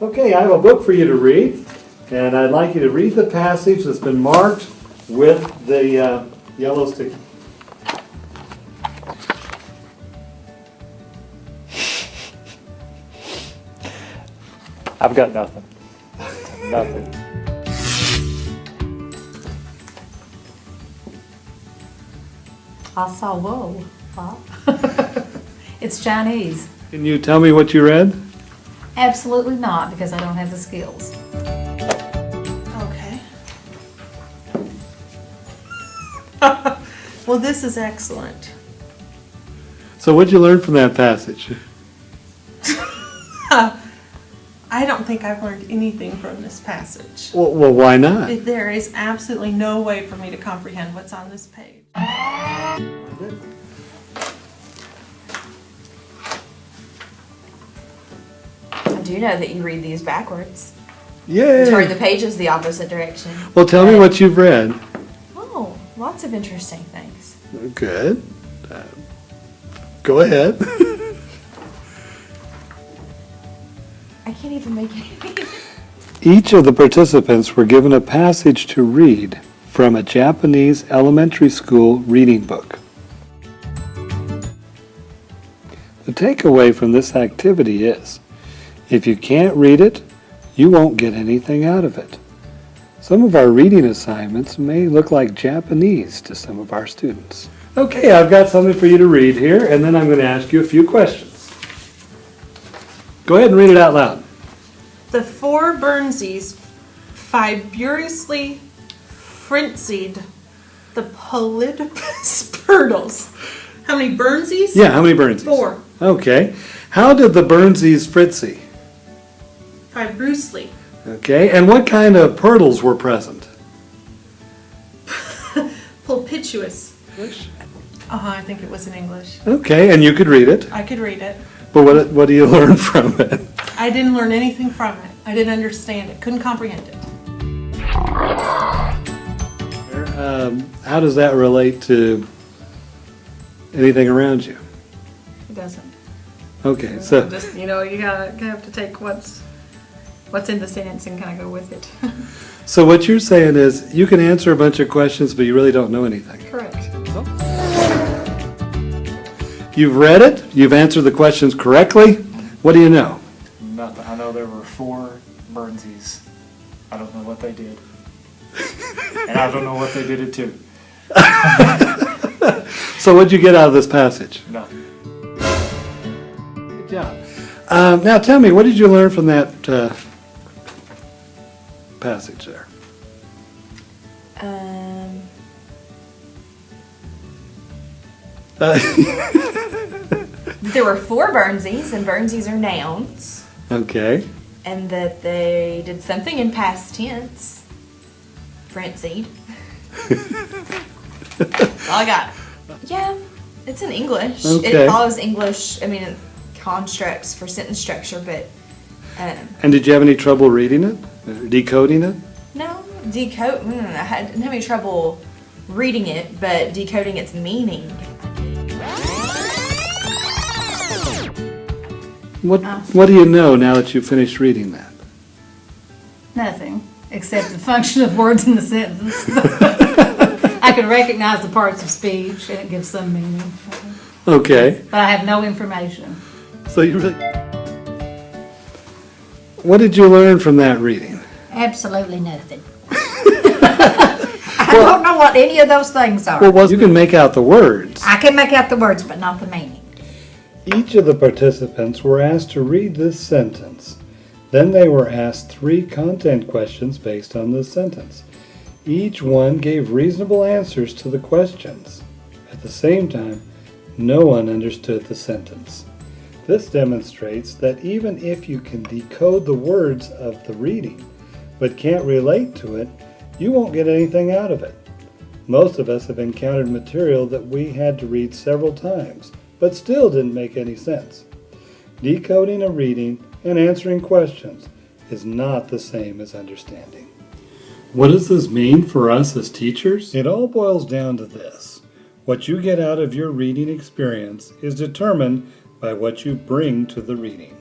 Okay, I have a book for you to read, and I'd like you to read the passage that's been marked with the yellow sticky. I've got nothing. Nothing. I saw whoa. Pop. It's Chinese. Can you tell me what you read? Absolutely not, because I don't have the skills. Okay. Well, this is excellent. So what'd you learn from that passage? I don't think I've learned anything from this passage. Well, why not? There is absolutely no way for me to comprehend what's on this page. I do know that you read these backwards. Yay! Turn the pages the opposite direction. Well, tell me what you've read. Oh, lots of interesting things. Good. Go ahead. I can't even make it. Each of the participants were given a passage to read from a Japanese elementary school reading book. The takeaway from this activity is, if you can't read it, you won't get anything out of it. Some of our reading assignments may look like Japanese to some of our students. Okay, I've got something for you to read here, and then I'm going to ask you a few questions. Go ahead and read it out loud. The four Burnsies fibrously frenzied the Polypus Purdles. How many Burnsies? Yeah, how many Burnsies? 4. Okay. How did the Burnsies fritzy? Fibrosely. Okay, and what kind of purtles were present? Pulpituous. I think it was in English. Okay, and you could read it, I could read it. but what do you learn from it? I didn't learn anything from it. I didn't understand it. Couldn't comprehend it. How does that relate to anything around you? It doesn't. Okay, so Just, you have to take what's in the sentence and kind of go with it. so what you're saying is you can answer a bunch of questions, but you really don't know anything. Correct. You've read it, you've answered the questions correctly. What do you know? Nothing. I know there were 4 Burnsies. I don't know what they did. And I don't know what they did it to. So what'd you get out of this passage? Nothing. Good job. Now tell me, what did you learn from that passage there? There were 4 Burnsies, and Burnsies are nouns, Okay. and that they did something in past tense. Frenzied. That's all I got. Yeah, it's in English. Okay. It follows English, constructs for sentence structure, but And did you have any trouble reading it? Or decoding it? no, I didn't have any trouble reading it, but decoding its meaning. What do you know now that you've finished reading that? Nothing, except the function of words in the sentence. I can recognize the parts of speech, and it gives some meaning. Okay. But I have no information. So you really... What did you learn from that reading? Absolutely nothing. I don't know what any of those things are. Well, you can make out the words. I can make out the words, but not the meaning. Each of the participants were asked to read this sentence. Then they were asked 3 content questions based on this sentence. Each one gave reasonable answers to the questions. At the same time, no one understood the sentence. This demonstrates that even if you can decode the words of the reading, but can't relate to it, you won't get anything out of it. Most of us have encountered material that we had to read several times, but still didn't make any sense. Decoding a reading and answering questions is not the same as understanding. What does this mean for us as teachers? It all boils down to this. What you get out of your reading experience is determined by what you bring to the reading.